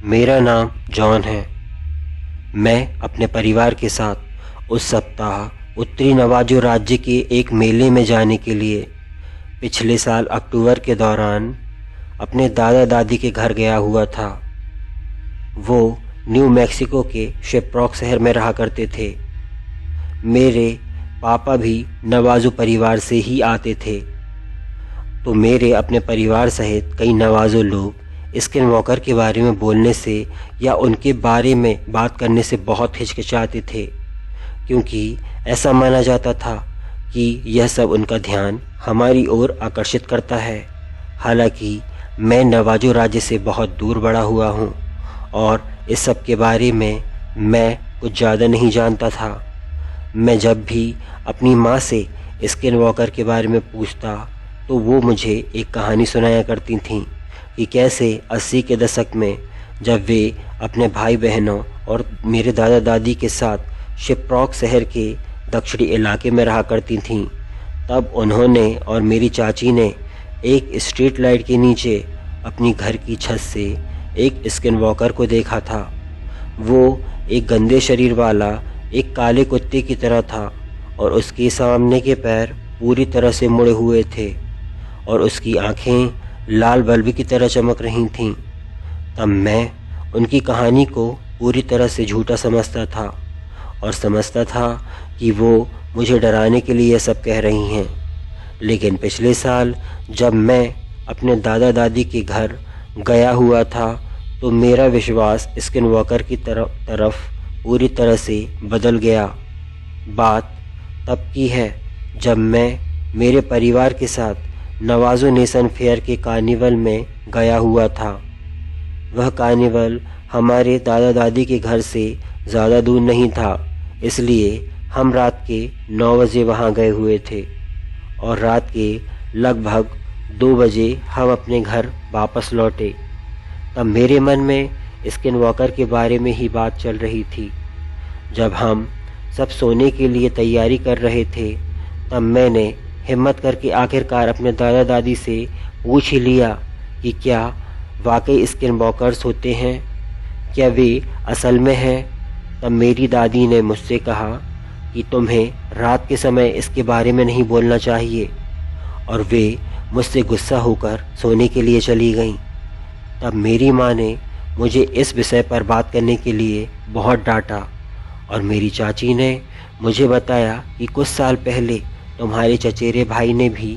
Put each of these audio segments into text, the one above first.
मेरा नाम जॉन है। मैं अपने परिवार के साथ उस सप्ताह उत्तरी नवाजो राज्य के एक मेले में जाने के लिए पिछले साल अक्टूबर के दौरान अपने दादा दादी के घर गया हुआ था। वो न्यू मैक्सिको के शिपरॉक शहर में रहा करते थे। मेरे पापा भी नवाजो परिवार से ही आते थे, तो मेरे अपने परिवार सहित कई नवाजो लोग स्किन वॉकर के बारे में बोलने से या उनके बारे में बात करने से बहुत हिचकिचाते थे, क्योंकि ऐसा माना जाता था कि यह सब उनका ध्यान हमारी ओर आकर्षित करता है। हालांकि मैं नवाजो राज्य से बहुत दूर बड़ा हुआ हूँ और इस सब के बारे में मैं कुछ ज़्यादा नहीं जानता था। मैं जब भी अपनी माँ से स्किन वॉकर के बारे में पूछता तो वो मुझे एक कहानी सुनाया करती थीं कि कैसे 80 के दशक में जब वे अपने भाई बहनों और मेरे दादा दादी के साथ शिपरॉक शहर के दक्षिणी इलाके में रहा करती थीं, तब उन्होंने और मेरी चाची ने एक स्ट्रीट लाइट के नीचे अपनी घर की छत से एक स्किन वॉकर को देखा था। वो एक गंदे शरीर वाला एक काले कुत्ते की तरह था और उसके सामने के पैर पूरी तरह से मुड़े हुए थे और उसकी आंखें लाल बल्ब की तरह चमक रही थीं। तब मैं उनकी कहानी को पूरी तरह से झूठा समझता था और समझता था कि वो मुझे डराने के लिए यह सब कह रही हैं। लेकिन पिछले साल जब मैं अपने दादा दादी के घर गया हुआ था तो मेरा विश्वास स्किन वॉकर की तरफ पूरी तरह से बदल गया। बात तब की है जब मैं मेरे परिवार के साथ नवाजो नेशन फेयर के कार्निवल में गया हुआ था। वह कार्निवल हमारे दादा दादी के घर से ज़्यादा दूर नहीं था, इसलिए हम रात के 9 बजे वहाँ गए हुए थे और रात के लगभग 2 बजे हम अपने घर वापस लौटे। तब मेरे मन में स्किन वॉकर के बारे में ही बात चल रही थी। जब हम सब सोने के लिए तैयारी कर रहे थे तब मैंने हिम्मत करके आखिरकार अपने दादा दादी से पूछ ही लिया कि क्या वाकई स्किन वॉकर्स होते हैं, क्या वे असल में हैं। तब मेरी दादी ने मुझसे कहा कि तुम्हें रात के समय इसके बारे में नहीं बोलना चाहिए, और वे मुझसे गुस्सा होकर सोने के लिए चली गईं। तब मेरी माँ ने मुझे इस विषय पर बात करने के लिए बहुत डांटा और मेरी चाची ने मुझे बताया कि कुछ साल पहले तुम्हारे चचेरे भाई ने भी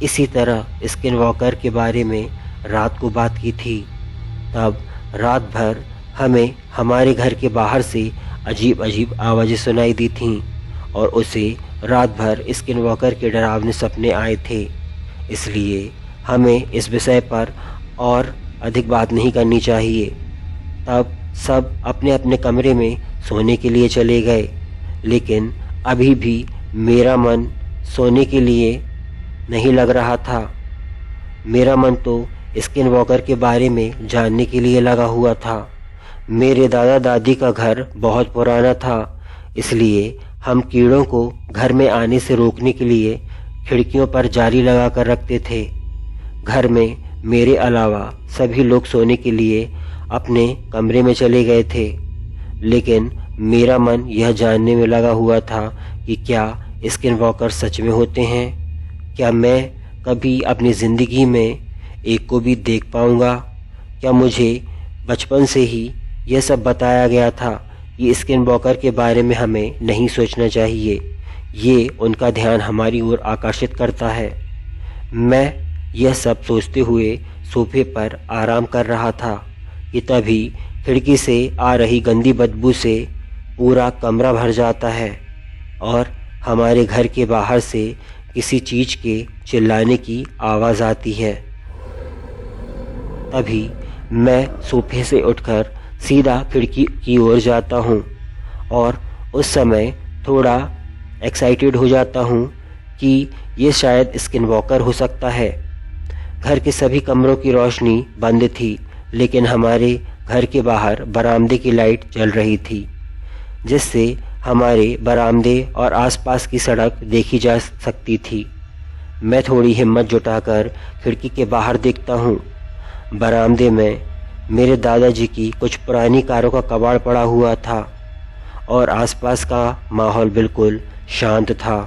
इसी तरह स्किन वॉकर के बारे में रात को बात की थी। तब रात भर हमें हमारे घर के बाहर से अजीब अजीब आवाज़ें सुनाई दी थीं और उसे रात भर स्किन वॉकर के डरावने सपने आए थे। इसलिए हमें इस विषय पर और अधिक बात नहीं करनी चाहिए। तब सब अपने अपने कमरे में सोने के लिए चले गए, लेकिन अभी भी मेरा मन सोने के लिए नहीं लग रहा था। मेरा मन तो स्किन वॉकर के बारे में जानने के लिए लगा हुआ था। मेरे दादा दादी का घर बहुत पुराना था, इसलिए हम कीड़ों को घर में आने से रोकने के लिए खिड़कियों पर जाली लगा कर रखते थे। घर में मेरे अलावा सभी लोग सोने के लिए अपने कमरे में चले गए थे, लेकिन मेरा मन यह जानने में लगा हुआ था कि क्या स्किन वॉकर सच में होते हैं। क्या मैं कभी अपनी ज़िंदगी में एक को भी देख पाऊँगा। क्या मुझे बचपन से ही यह सब बताया गया था कि स्किन वॉकर के बारे में हमें नहीं सोचना चाहिए, ये उनका ध्यान हमारी ओर आकर्षित करता है। मैं यह सब सोचते हुए सोफे पर आराम कर रहा था कि तभी खिड़की से आ रही गंदी बदबू से पूरा कमरा भर जाता है और हमारे घर के बाहर से किसी चीज़ के चिल्लाने की आवाज़ आती है। तभी मैं सोफे से उठकर सीधा खिड़की की ओर जाता हूँ और उस समय थोड़ा एक्साइटेड हो जाता हूँ कि ये शायद स्किन वॉकर हो सकता है। घर के सभी कमरों की रोशनी बंद थी, लेकिन हमारे घर के बाहर बरामदे की लाइट जल रही थी, जिससे हमारे बरामदे और आसपास की सड़क देखी जा सकती थी। मैं थोड़ी हिम्मत जुटाकर खिड़की के बाहर देखता हूँ। बरामदे में मेरे दादाजी की कुछ पुरानी कारों का कबाड़ पड़ा हुआ था और आसपास का माहौल बिल्कुल शांत था।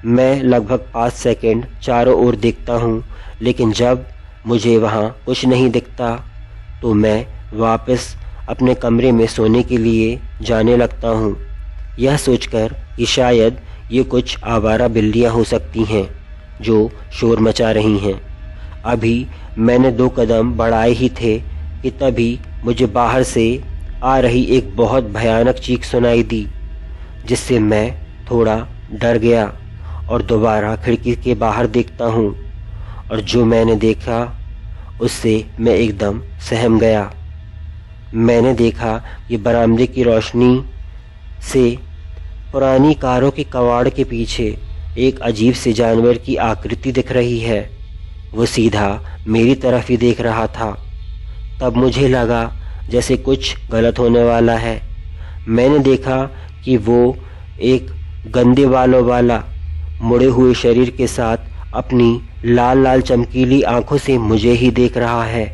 मैं लगभग 5 सेकंड चारों ओर देखता हूँ, लेकिन जब मुझे वहाँ कुछ नहीं दिखता तो मैं वापस अपने कमरे में सोने के लिए जाने लगता हूँ, यह सोचकर कि शायद ये कुछ आवारा बिल्लियाँ हो सकती हैं जो शोर मचा रही हैं। अभी मैंने 2 कदम बढ़ाए ही थे कि तभी मुझे बाहर से आ रही एक बहुत भयानक चीख सुनाई दी, जिससे मैं थोड़ा डर गया और दोबारा खिड़की के बाहर देखता हूँ और जो मैंने देखा उससे मैं एकदम सहम गया। मैंने कि कि बरामदे की रोशनी से पुरानी कारों के कबाड़ के पीछे एक अजीब से जानवर की आकृति दिख रही है। वो सीधा मेरी तरफ ही देख रहा था। तब मुझे लगा जैसे कुछ गलत होने वाला है। मैंने देखा कि वो एक गंदे बालों वाला मुड़े हुए शरीर के साथ अपनी लाल लाल चमकीली आंखों से मुझे ही देख रहा है।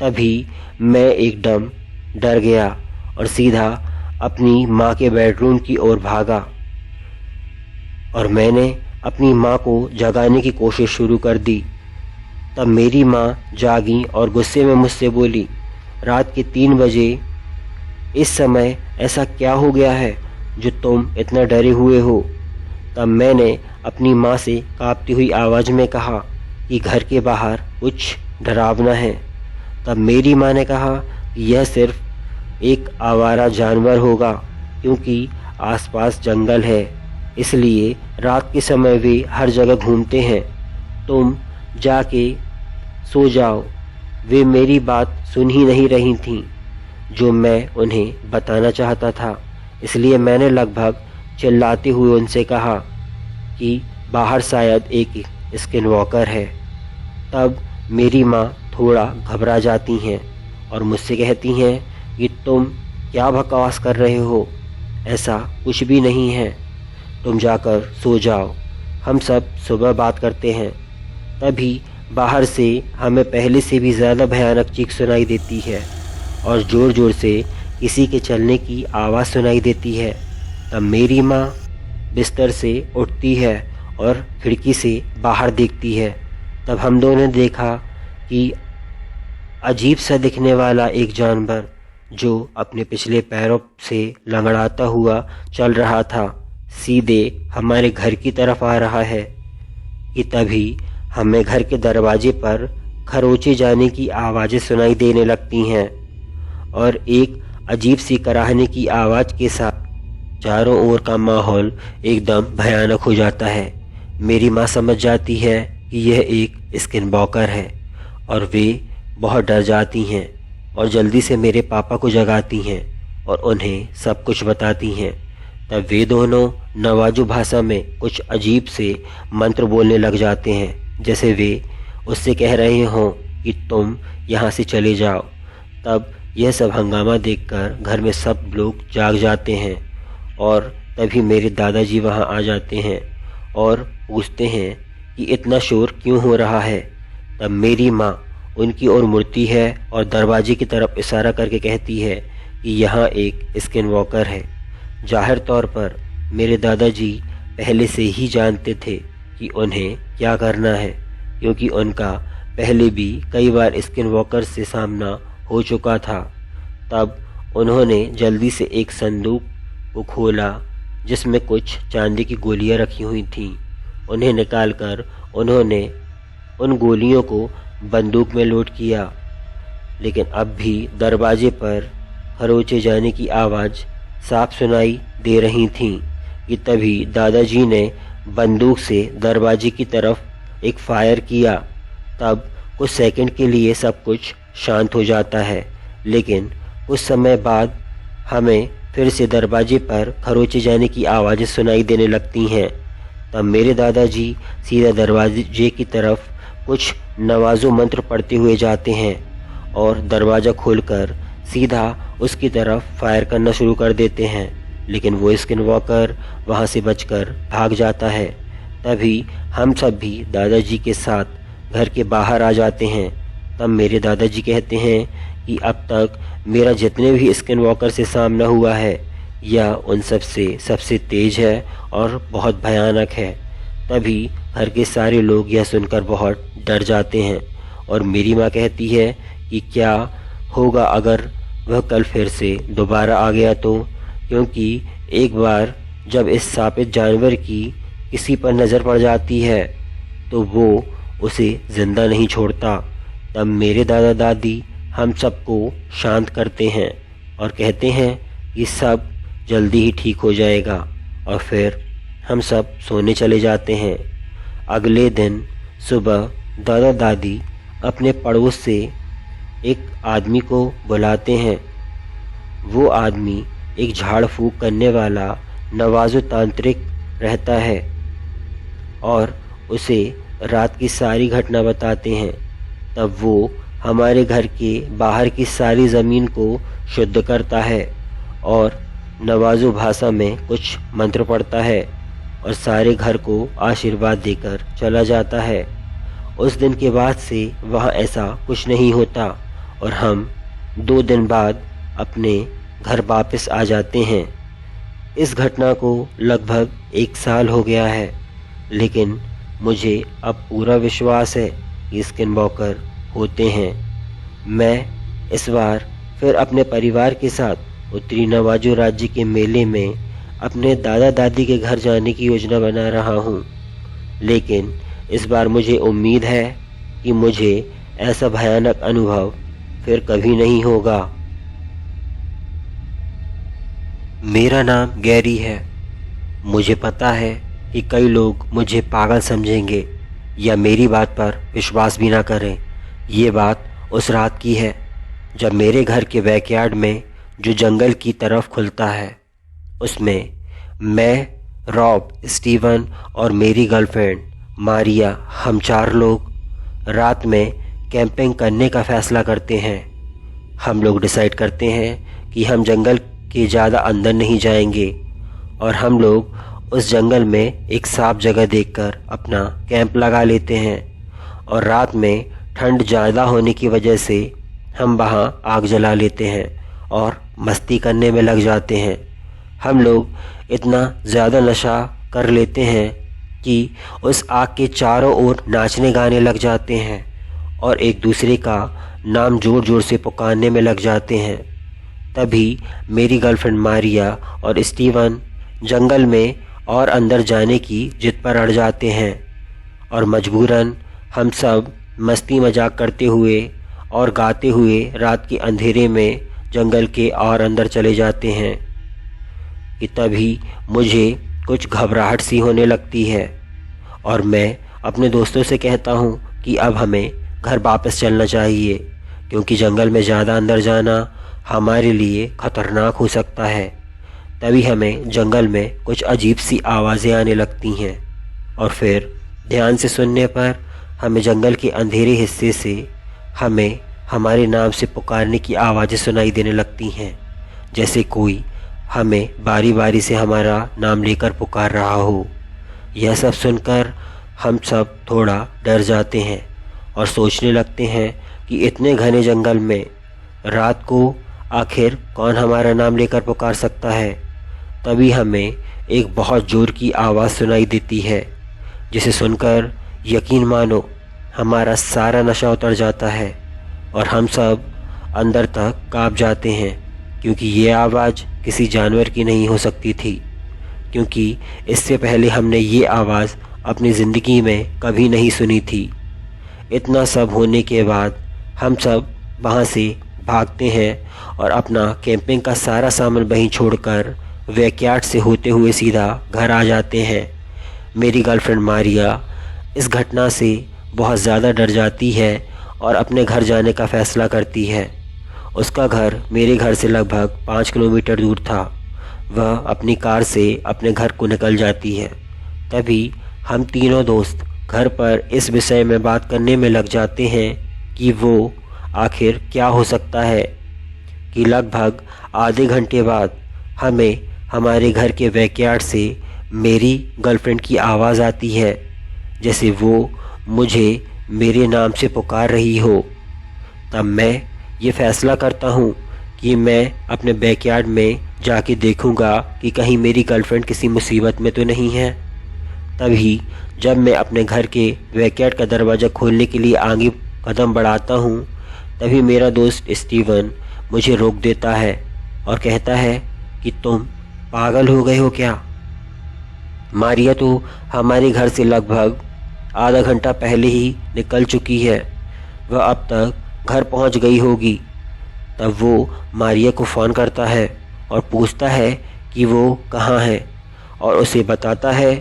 तभी मैं एकदम डर गया और सीधा अपनी माँ के बेडरूम की ओर भागा और मैंने अपनी माँ को जगाने की कोशिश शुरू कर दी। तब मेरी माँ जागी और गुस्से में मुझसे बोली, रात के 3 बजे इस समय ऐसा क्या हो गया है जो तुम इतना डरे हुए हो? तब मैंने अपनी माँ से कांपती हुई आवाज़ में कहा कि घर के बाहर कुछ डरावना है। तब मेरी माँ ने कहा कि यह सिर्फ एक आवारा जानवर होगा, क्योंकि आसपास जंगल है, इसलिए रात के समय वे हर जगह घूमते हैं। तुम जाके सो जाओ। वे मेरी बात सुन ही नहीं रही थीं जो मैं उन्हें बताना चाहता था, इसलिए मैंने लगभग चिल्लाते हुए उनसे कहा कि बाहर शायद एक स्किनवॉकर है। तब मेरी माँ थोड़ा घबरा जाती हैं और मुझसे कहती हैं कि तुम क्या बकवास कर रहे हो, ऐसा कुछ भी नहीं है, तुम जाकर सो जाओ, हम सब सुबह बात करते हैं। तभी बाहर से हमें पहले से भी ज़्यादा भयानक चीख सुनाई देती है और ज़ोर ज़ोर से किसी के चलने की आवाज़ सुनाई देती है। तब मेरी माँ बिस्तर से उठती है और खिड़की से बाहर देखती है। तब हम दोनों ने देखा कि अजीब सा दिखने वाला एक जानवर जो अपने पिछले पैरों से लंगड़ाता हुआ चल रहा था, सीधे हमारे घर की तरफ आ रहा है कि तभी हमें घर के दरवाजे पर खरोचे जाने की आवाज़ें सुनाई देने लगती हैं और एक अजीब सी कराहने की आवाज़ के साथ चारों ओर का माहौल एकदम भयानक हो जाता है। मेरी माँ समझ जाती है कि यह एक स्किनवॉकर है और वे बहुत डर जाती हैं और जल्दी से मेरे पापा को जगाती हैं और उन्हें सब कुछ बताती हैं। तब वे दोनों नवाजो भाषा में कुछ अजीब से मंत्र बोलने लग जाते हैं, जैसे वे उससे कह रहे हों कि तुम यहाँ से चले जाओ। तब यह सब हंगामा देखकर घर में सब लोग जाग जाते हैं और तभी मेरे दादाजी वहाँ आ जाते हैं और पूछते हैं कि इतना शोर क्यों हो रहा है। तब मेरी माँ उनकी ओर मुड़ती है और दरवाजे की तरफ इशारा करके कहती है कि यहाँ एक स्किनवॉकर है। जाहिर तौर पर मेरे दादाजी पहले से ही जानते थे कि उन्हें क्या करना है, क्योंकि उनका पहले भी कई बार स्किनवॉकर से सामना हो चुका था। तब उन्होंने जल्दी से एक संदूक को खोला जिसमें कुछ चांदी की गोलियां रखी हुई थीं। उन्हें निकालकर उन्होंने उन गोलियों को बंदूक में लोड किया, लेकिन अब भी दरवाजे पर खरोचे जाने की आवाज़ साफ सुनाई दे रही थी कि तभी दादाजी ने बंदूक से दरवाजे की तरफ एक फायर किया। तब कुछ सेकंड के लिए सब कुछ शांत हो जाता है, लेकिन कुछ समय बाद हमें फिर से दरवाजे पर खरोचे जाने की आवाज़ें सुनाई देने लगती हैं। तब मेरे दादाजी सीधा दरवाजे की तरफ कुछ नवाजो मंत्र पढ़ते हुए जाते हैं और दरवाज़ा खोलकर सीधा उसकी तरफ फायर करना शुरू कर देते हैं, लेकिन वो स्किनवॉकर वहाँ से बचकर भाग जाता है। तभी हम सब भी दादाजी के साथ घर के बाहर आ जाते हैं। तब मेरे दादाजी कहते हैं कि अब तक मेरा जितने भी स्किन वॉकर से सामना हुआ है यह उन सब से सबसे तेज़ है और बहुत भयानक है। तभी घर के सारे लोग यह सुनकर बहुत डर जाते हैं और मेरी माँ कहती है कि क्या होगा अगर वह कल फिर से दोबारा आ गया तो, क्योंकि एक बार जब इस शापित जानवर की किसी पर नज़र पड़ जाती है तो वो उसे ज़िंदा नहीं छोड़ता। तब मेरे दादा दादी हम सबको शांत करते हैं और कहते हैं कि सब जल्दी ही ठीक हो जाएगा और फिर हम सब सोने चले जाते हैं। अगले दिन सुबह दादा दादी अपने पड़ोस से एक आदमी को बुलाते हैं। वो आदमी एक झाड़ फूँक करने वाला नवाजो तांत्रिक रहता है और उसे रात की सारी घटना बताते हैं। तब वो हमारे घर के बाहर की सारी ज़मीन को शुद्ध करता है और नवाजो भाषा में कुछ मंत्र पढ़ता है और सारे घर को आशीर्वाद देकर चला जाता है। उस दिन के बाद से वहाँ ऐसा कुछ नहीं होता और हम 2 दिन बाद अपने घर वापस आ जाते हैं। इस घटना को लगभग 1 साल हो गया है, लेकिन मुझे अब पूरा विश्वास है कि स्किन वॉकर होते हैं। मैं इस बार फिर अपने परिवार के साथ उत्तरी नवाजो राज्य के मेले में अपने दादा दादी के घर जाने की योजना बना रहा हूँ, लेकिन इस बार मुझे उम्मीद है कि मुझे ऐसा भयानक अनुभव फिर कभी नहीं होगा। मेरा नाम गैरी है। मुझे पता है कि कई लोग मुझे पागल समझेंगे या मेरी बात पर विश्वास भी ना करें। ये बात उस रात की है जब मेरे घर के बैकयार्ड में जो जंगल की तरफ खुलता है उसमें मैं, रॉब, स्टीवन और मेरी गर्लफ्रेंड मारिया, हम 4 लोग रात में कैंपिंग करने का फ़ैसला करते हैं। हम लोग डिसाइड करते हैं कि हम जंगल के ज़्यादा अंदर नहीं जाएंगे और हम लोग उस जंगल में एक साफ जगह देखकर अपना कैंप लगा लेते हैं और रात में ठंड ज़्यादा होने की वजह से हम वहाँ आग जला लेते हैं और मस्ती करने में लग जाते हैं। हम लोग इतना ज़्यादा नशा कर लेते हैं कि उस आग के चारों ओर नाचने गाने लग जाते हैं और एक दूसरे का नाम ज़ोर ज़ोर से पुकारने में लग जाते हैं। तभी मेरी गर्लफ्रेंड मारिया और स्टीवन जंगल में और अंदर जाने की जिद पर अड़ जाते हैं और मजबूरन हम सब मस्ती मजाक करते हुए और गाते हुए रात के अंधेरे में जंगल के और अंदर चले जाते हैं कि तभी मुझे कुछ घबराहट सी होने लगती है और मैं अपने दोस्तों से कहता हूँ कि अब हमें घर वापस चलना चाहिए, क्योंकि जंगल में ज़्यादा अंदर जाना हमारे लिए ख़तरनाक हो सकता है। तभी हमें जंगल में कुछ अजीब सी आवाज़ें आने लगती हैं और फिर ध्यान से सुनने पर हमें जंगल के अंधेरे हिस्से से हमें हमारे नाम से पुकारने की आवाज़ें सुनाई देने लगती हैं, जैसे कोई हमें बारी बारी से हमारा नाम लेकर पुकार रहा हो। यह सब सुनकर हम सब थोड़ा डर जाते हैं और सोचने लगते हैं कि इतने घने जंगल में रात को आखिर कौन हमारा नाम लेकर पुकार सकता है। तभी हमें एक बहुत ज़ोर की आवाज़ सुनाई देती है, जिसे सुनकर यकीन मानो हमारा सारा नशा उतर जाता है और हम सब अंदर तक काँप जाते हैं, क्योंकि ये आवाज़ किसी जानवर की नहीं हो सकती थी, क्योंकि इससे पहले हमने ये आवाज़ अपनी ज़िंदगी में कभी नहीं सुनी थी। इतना सब होने के बाद हम सब वहाँ से भागते हैं और अपना कैंपिंग का सारा सामान वहीं छोड़कर बैकयार्ड से होते हुए सीधा घर आ जाते हैं। मेरी गर्लफ्रेंड मारिया इस घटना से बहुत ज़्यादा डर जाती है और अपने घर जाने का फ़ैसला करती है। उसका घर मेरे घर से लगभग 5 किलोमीटर दूर था। वह अपनी कार से अपने घर को निकल जाती है। तभी हम तीनों दोस्त घर पर इस विषय में बात करने में लग जाते हैं कि वो आखिर क्या हो सकता है कि लगभग आधे घंटे बाद हमें हमारे घर के बैकयार्ड से मेरी गर्लफ्रेंड की आवाज़ आती है, जैसे वो मुझे मेरे नाम से पुकार रही हो। तब मैं ये फ़ैसला करता हूँ कि मैं अपने बैकयार्ड में जाके देखूँगा कि कहीं मेरी गर्लफ्रेंड किसी मुसीबत में तो नहीं है। तभी जब मैं अपने घर के बैकयार्ड का दरवाज़ा खोलने के लिए आगे कदम बढ़ाता हूँ, तभी मेरा दोस्त स्टीवन मुझे रोक देता है और कहता है कि तुम पागल हो गए हो क्या? मारिया तो हमारे घर से लगभग आधा घंटा पहले ही निकल चुकी है। वह अब तक घर पहुंच गई होगी। तब वो मारिया को फ़ोन करता है और पूछता है कि वो कहाँ है और उसे बताता है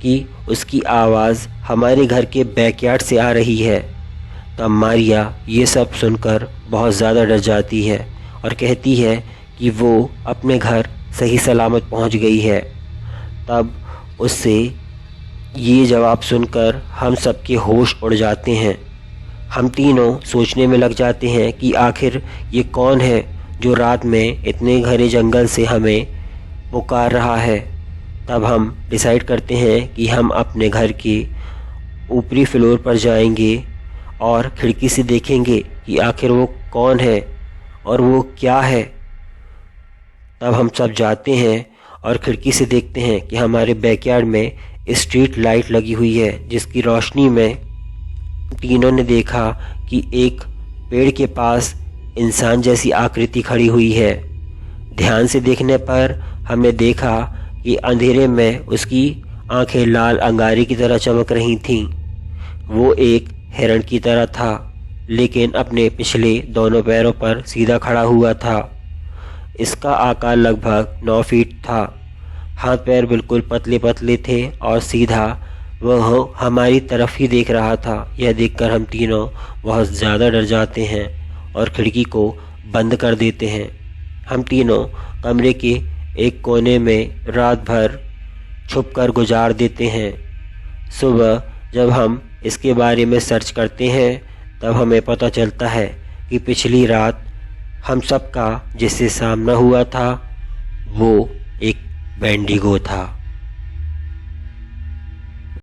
कि उसकी आवाज़ हमारे घर के बैकयार्ड से आ रही है। तब मारिया ये सब सुनकर बहुत ज़्यादा डर जाती है और कहती है कि वो अपने घर सही सलामत पहुंच गई है। तब उससे ये जवाब सुनकर हम सबके होश उड़ जाते हैं। हम तीनों सोचने में लग जाते हैं कि आखिर ये कौन है जो रात में इतने घने जंगल से हमें पुकार रहा है। तब हम डिसाइड करते हैं कि हम अपने घर के ऊपरी फ्लोर पर जाएंगे और खिड़की से देखेंगे कि आखिर वो कौन है और वो क्या है। तब हम सब जाते हैं और खिड़की से देखते हैं कि हमारे बैकयार्ड में स्ट्रीट लाइट लगी हुई है, जिसकी रोशनी में तीनों ने देखा कि एक पेड़ के पास इंसान जैसी आकृति खड़ी हुई है। ध्यान से देखने पर हमने देखा कि अंधेरे में उसकी आंखें लाल अंगारे की तरह चमक रही थीं। वो एक हिरण की तरह था, लेकिन अपने पिछले दोनों पैरों पर सीधा खड़ा हुआ था। इसका आकार लगभग 9 फीट था। हाथ पैर बिल्कुल पतले पतले थे और सीधा वह हमारी तरफ ही देख रहा था। यह देखकर हम तीनों बहुत ज़्यादा डर जाते हैं और खिड़की को बंद कर देते हैं। हम तीनों कमरे के एक कोने में रात भर छुपकर गुजार देते हैं। सुबह जब हम इसके बारे में सर्च करते हैं, तब हमें पता चलता है कि पिछली रात हम सब का जिससे सामना हुआ था वो एक वेंडिगो था।